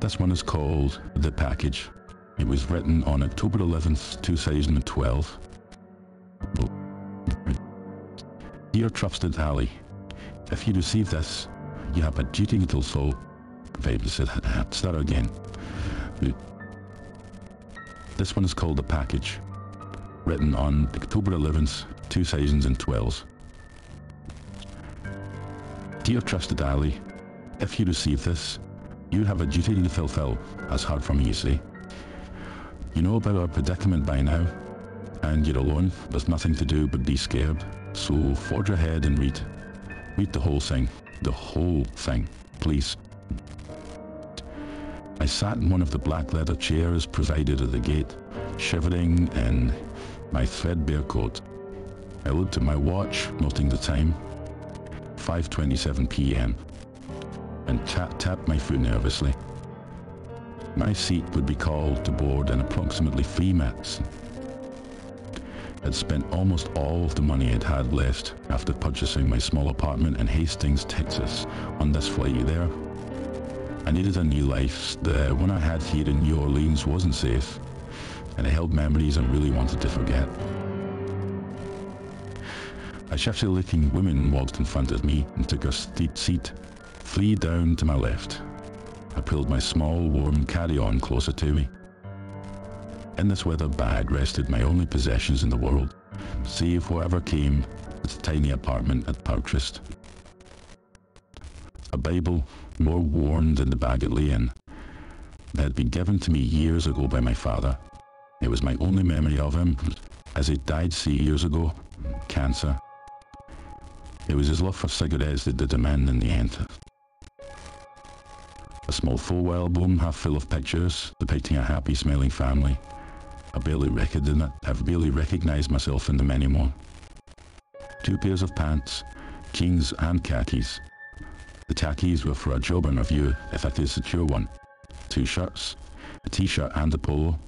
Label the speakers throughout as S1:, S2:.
S1: This one is called The Package. It was written on October 11th, 2012. Dear Trusted Ali, if you receive this, you have a duty to so... Start again. This one is called The Package, written on October 11th, 2012. Dear Trusted Ali, if you receive this, you have a duty to fulfill, as heard from you say. You know about our predicament by now, and you're alone with nothing to do but be scared. So forge ahead and read. Read the whole thing. The whole thing, please. I sat in one of the black leather chairs provided at the gate, shivering in my threadbare coat. I looked at my watch, noting the time, 5:27 p.m, and tapped my foot nervously. My seat would be called to board in approximately 3 minutes. I'd spent almost all of the money I'd had left after purchasing my small apartment in Hastings, Texas, on this flight there. I needed a new life. The one I had here in New Orleans wasn't safe, and it held memories I really wanted to forget. A shifty-looking woman walked in front of me and took her seat 3 down to my left. I pulled my small, warm carry-on closer to me. In this weather bag rested my only possessions in the world, save whatever came with the tiny apartment at Parkcrest. A Bible, more worn than the bag it lay in, that had been given to me years ago by my father. It was my only memory of him, as he died 3 years ago, cancer. It was his love for cigarettes that did him in the end. A small photo album half full of pictures depicting a happy smiling family. I barely recognized myself in them anymore. 2 pairs of pants, jeans and khakis. The khakis were for a job interview, if I could secure one. 2 shirts, a t-shirt and a polo.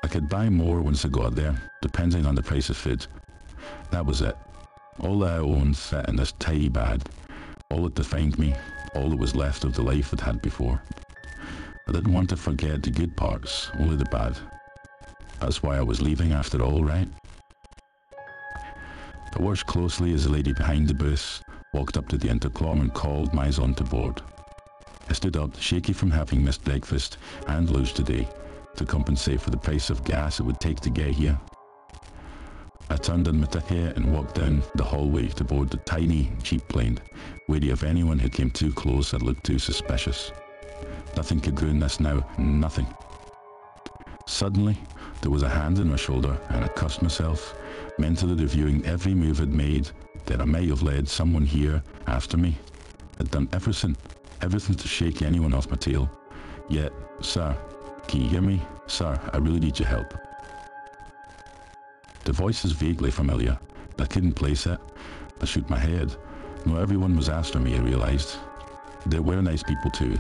S1: I could buy more once I got there, depending on the price of food. That was it. All that I owned fit in this tiny bag. All that defined me, all that was left of the life I'd had before. I didn't want to forget the good parts, only the bad. That's why I was leaving after all, right? I watched closely as the lady behind the booth walked up to the intercom and called Maison to board. I stood up, shaky from having missed breakfast and lunch today, to compensate for the price of gas it would take to get here. I turned in my ticket and walked down the hallway to board the tiny, cheap plane, wary of anyone who came too close or looked too suspicious. Nothing could ruin this now, nothing. Suddenly, there was a hand on my shoulder and I cursed myself, mentally reviewing every move I'd made that I might have led someone here after me. I'd done everything to shake anyone off my tail. Yet, sir, can you hear me? Sir, I really need your help. The voice is vaguely familiar, but I couldn't place it. I shook my head. Not everyone was after me, I realised. There were nice people too.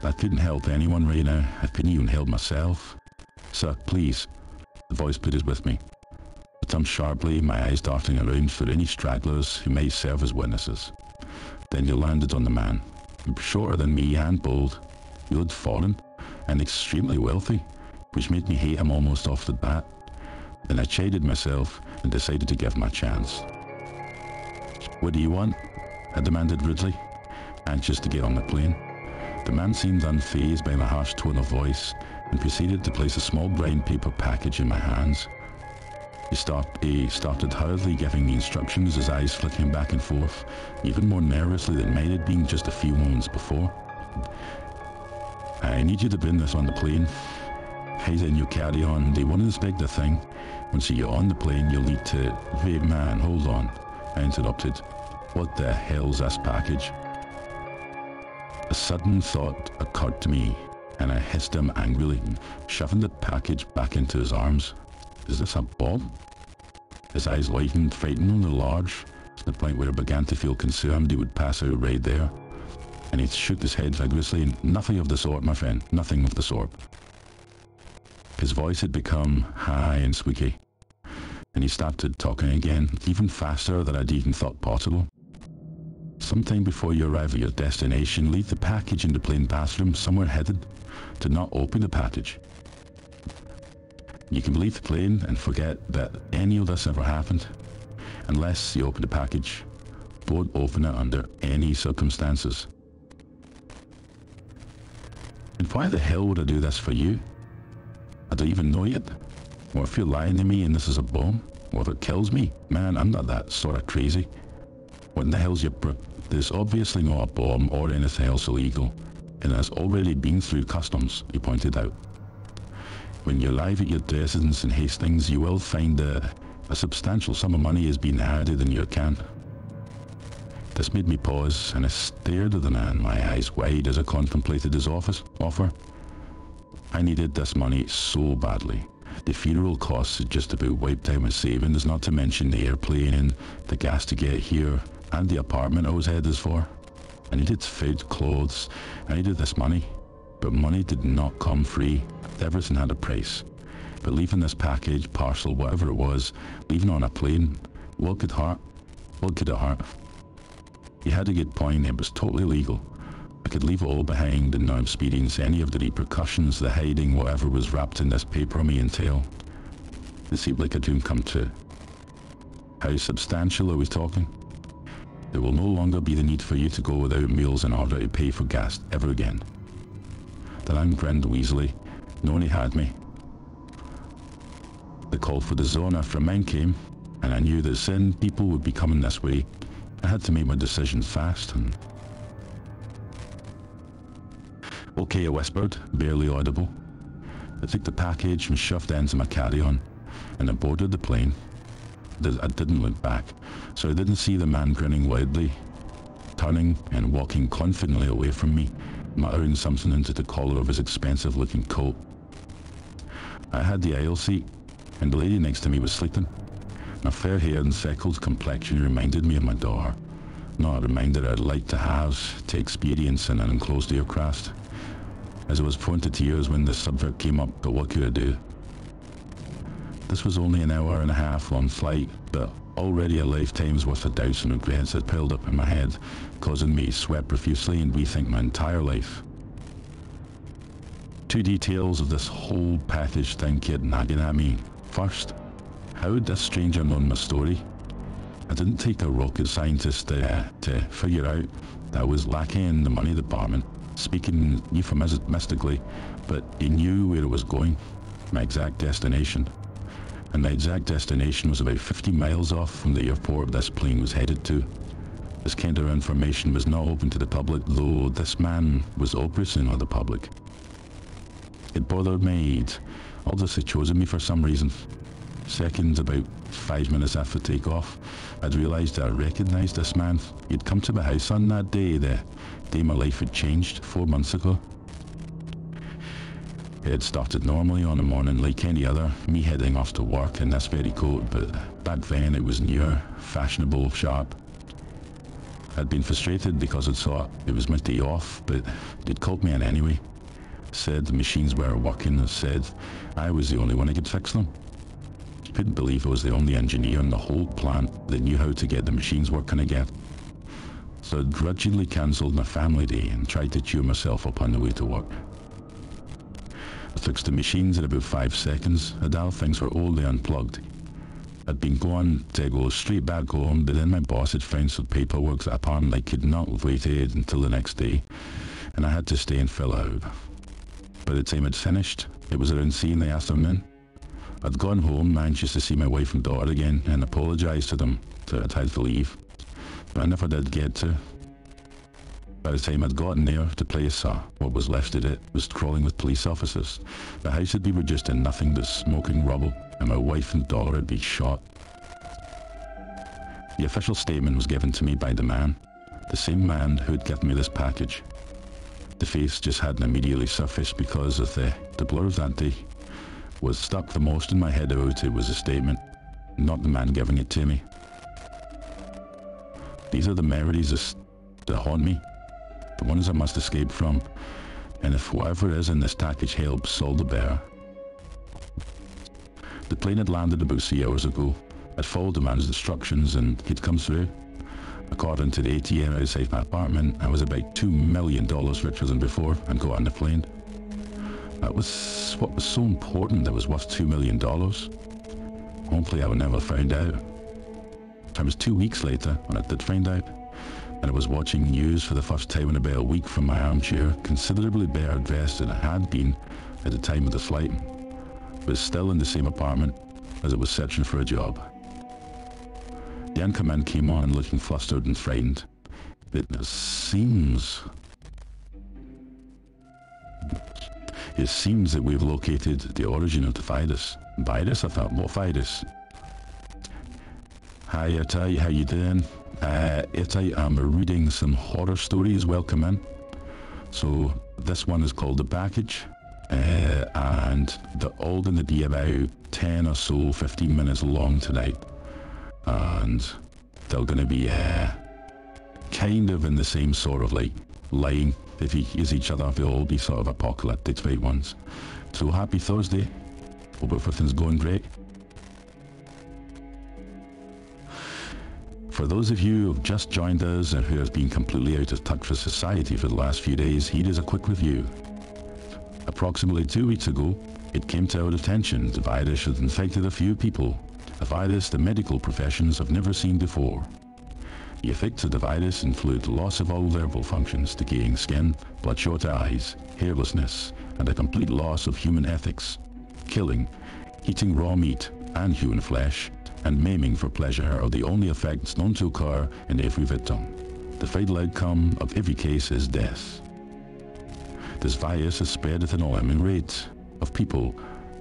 S1: I couldn't help anyone right now. I couldn't even help myself. Sir, please. The voice pleaded with me. I turned sharply, my eyes darting around for any stragglers who might serve as witnesses. Then you landed on the man. He was shorter than me and bold. He looked foreign and extremely wealthy, which made me hate him almost off the bat. Then I chided myself and decided to give him a chance. What do you want? I demanded rudely, anxious to get on the plane. The man seemed unfazed by my harsh tone of voice and proceeded to place a small brown paper package in my hands. He started hurriedly giving me instructions, his eyes flicking back and forth, even more nervously than mine had been just a few moments before. I need you to bring this on the plane. Hide in your carry-on. They won't inspect the thing. Once you get on the plane, you'll need to... Wait, man, hold on. I interrupted. What the hell's this package? A sudden thought occurred to me, and I hissed him angrily, shoving the package back into his arms. Is this a bomb? His eyes lightened, frighteningly large, to the point where I began to feel concerned he would pass out right there. And he shook his head vigorously. Nothing of the sort, my friend. Nothing of the sort. His voice had become high and squeaky, and he started talking again, even faster than I'd even thought possible. Sometime before you arrive at your destination, leave the package in the plane bathroom somewhere hidden. Do not open the package. You can leave the plane and forget that any of this ever happened, unless you open the package. Don't open it under any circumstances. And why the hell would I do this for you? I don't even know yet. Or if you're lying to me and this is a bomb, or if it kills me, man, I'm not that sort of crazy. What in the hell's your There's obviously not a bomb or anything else illegal, and it has already been through customs, he pointed out. When you arrive at your residence in Hastings, you will find that a substantial sum of money has been added in your account. This made me pause, and I stared at the man, my eyes wide as I contemplated his offer. I needed this money so badly. The funeral costs had just about wiped out my savings, not to mention the airplane and the gas to get here, and the apartment I was headed for. I needed food, clothes, I needed this money. But money did not come free. Everything had a price. But leaving this package, parcel, whatever it was, leaving on a plane, what could it hurt? He had a good point, it was totally legal. I could leave it all behind and not experience any of the repercussions the hiding whatever was wrapped in this paper may entail. It seemed like a dream come true. How substantial are we talking? There will no longer be the need for you to go without meals in order to pay for gas ever again. The man grinned wheezily, knowing he had me. The call for the zone after mine came, and I knew that soon people would be coming this way. I had to make my decision fast and... Okay, I whispered, barely audible. I took the package and shoved it into my carry-on, and I boarded the plane. I didn't look back, so I didn't see the man grinning widely, turning and walking confidently away from me, muttering something into the collar of his expensive-looking coat. I had the aisle seat, and the lady next to me was sleeping. My fair hair and freckled complexion reminded me of my daughter, not a reminder I'd like to have to experience in an enclosed aircraft. As I was prone to tears when the subject came up, but what could I do? This was only an hour and a half long flight, but already a lifetime's worth of doubts and regrets had piled up in my head, causing me to sweat profusely and rethink my entire life. Two details of this whole package thing kept nagging at me. First, how had this stranger known my story? I didn't take a rocket scientist to figure out that I was lacking in the money department, speaking euphemistically, but he knew where it was going, my exact destination. And my exact destination was about 50 miles off from the airport this plane was headed to. This kind of information was not open to the public, though this man was operating on the public. It bothered me, all this had chosen me for some reason. Second, about 5 minutes after takeoff, I'd realised I recognised this man. He'd come to my house on that day, the day my life had changed 4 months ago. It had started normally on a morning like any other, me heading off to work in this very coat, but back then it was newer, fashionable, sharp. I'd been frustrated because I'd thought it was my day off, but they'd called me in anyway. Said the machines were working, and said I was the only one who could fix them. Couldn't believe I was the only engineer in the whole plant that knew how to get the machines working again. So I grudgingly cancelled my family day and tried to cheer myself up on the way to work. I fixed the machines in about 5 seconds. The dial things were only unplugged. I'd been going to go straight back home, but then my boss had found some paperwork that apparently could not have waited until the next day, and I had to stay and fill out. By the time I'd finished, it was around 3 in the afternoon. I'd gone home, anxious to see my wife and daughter again, and apologised to them that I'd had to leave, but I never did get to. By the time I'd gotten there, the place, what was left of it, was crawling with police officers. The house had been reduced to nothing but smoking rubble, and my wife and daughter had been shot. The official statement was given to me by the man, the same man who had given me this package. The face just hadn't immediately surfaced because of the blur of that day. What stuck the most in my head about it was the statement, not the man giving it to me. These are the memories that haunt me, the ones I must escape from, and if whatever is in this package helps, all the better. The plane had landed about 3 hours ago. I'd followed the man's instructions and he'd come through. According to the ATM outside my apartment, I was about $2 million richer than before and got on the plane. That was what was so important that was worth $2 million. Hopefully I would never find out. It was 2 weeks later when I did find out, and I was watching news for the first time in about a week from my armchair, considerably better dressed than I had been at the time of the flight, but still in the same apartment as I was searching for a job. The anchorman came on looking flustered and frightened. It seems that we've located the origin of the virus. Virus? I thought, what virus? Hi, Itay, how you doing? Itay, I'm reading some horror stories. Welcome in. So, this one is called The Package, and they're all going to be about 10 or so, 15 minutes long tonight. And they're going to be kind of in the same sort of like line. If you use each other, they'll all be sort of apocalyptic type ones. So happy Thursday. Hope everything's going great. For those of you who have just joined us and who have been completely out of touch with society for the last few days, here is a quick review. Approximately 2 weeks ago, it came to our attention the virus had infected a few people. A virus the medical professions have never seen before. The effects of the virus include loss of all verbal functions, decaying skin, bloodshot eyes, hairlessness, and a complete loss of human ethics. Killing, eating raw meat and human flesh, and maiming for pleasure are the only effects known to occur in every victim. The fatal outcome of every case is death. This virus has spread at an alarming rate of people,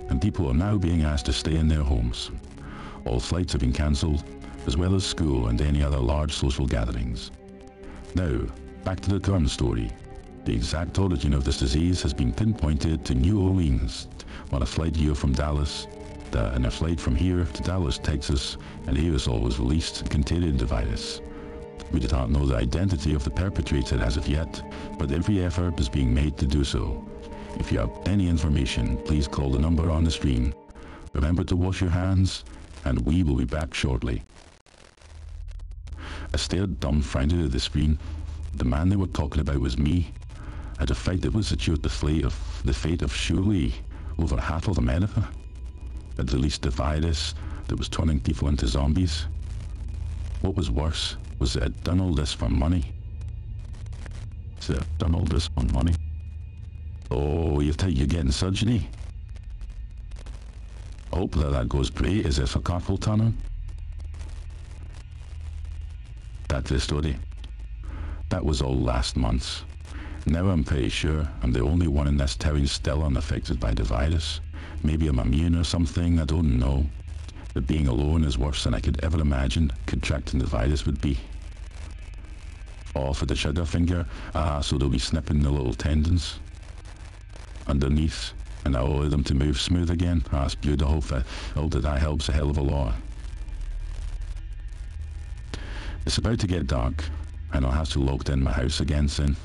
S1: and people are now being asked to stay in their homes. All flights have been cancelled, as well as school and any other large social gatherings. Now, back to the current story. The exact origin of this disease has been pinpointed to New Orleans on a flight here from Dallas. And a flight from here to Dallas, Texas, an aerosol was released containing the virus. We do not know the identity of the perpetrator as of yet, but every effort is being made to do so. If you have any information, please call the number on the screen. Remember to wash your hands, and we will be back shortly. I stared dumbfounded at the screen. The man they were talking about was me. At a fight that would secure the fate of surely over half of America. At least the virus that was turning people into zombies. What was worse was that I'd done all this for money. Oh, you're getting surgery? I hope that goes great. Is this a carpal tunnel? That's the story. That was all last month. Now I'm pretty sure I'm the only one in this town still unaffected by the virus. Maybe I'm immune or something, I don't know. But being alone is worse than I could ever imagine contracting the virus would be. All for the trigger finger, so they'll be snipping the little tendons underneath, and I'll allow them to move smooth again. It's beautiful. All that helps a hell of a lot. It's about to get dark, and I'll have to lock in my house again soon.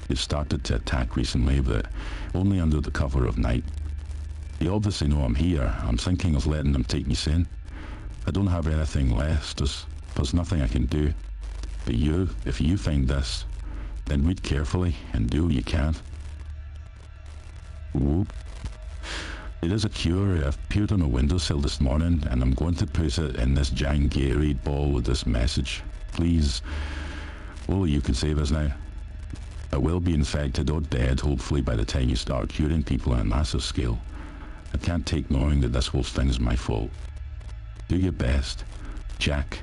S1: They've started to attack recently, but only under the cover of night. They obviously know I'm here. I'm thinking of letting them take me soon. I don't have anything left. There's nothing I can do. But if you find this, then read carefully and do what you can. Whoop. There is a cure. I appeared on a windowsill this morning, and I'm going to put it in this giant Gatorade ball with this message. Please, only you can save us now. I will be infected or dead, hopefully, by the time you start curing people on a massive scale. I can't take knowing that this whole thing is my fault. Do your best, Jack.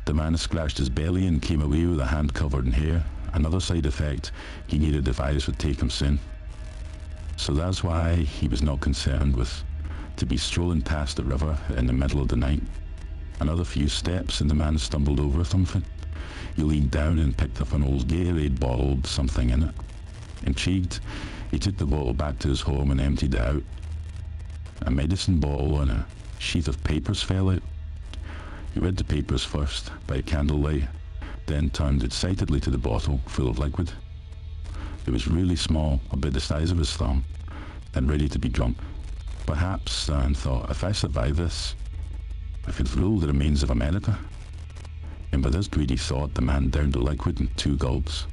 S1: The man scratched his belly and came away with a hand covered in hair. Another side effect, he needed the virus would take him soon. So that's why he was not concerned with to be strolling past the river in the middle of the night. Another few steps and the man stumbled over something. He leaned down and picked up an old Gatorade bottle with something in it. Intrigued, he took the bottle back to his home and emptied it out. A medicine bottle and a sheet of papers fell out. He read the papers first, by candlelight, then turned excitedly to the bottle, full of liquid. It was really small, about the size of his thumb, and ready to be drunk. Perhaps, Stan thought, if I survive this, I could rule the remains of America. and with this greedy thought the man downed the liquid in 2 gulps.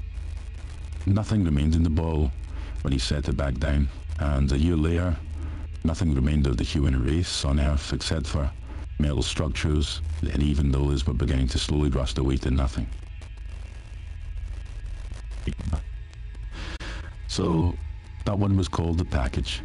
S1: Nothing remained in the bottle when he set it back down, and a year later, nothing remained of the human race on Earth except for metal structures, and even those were beginning to slowly rust away to nothing. So, that one was called The Package.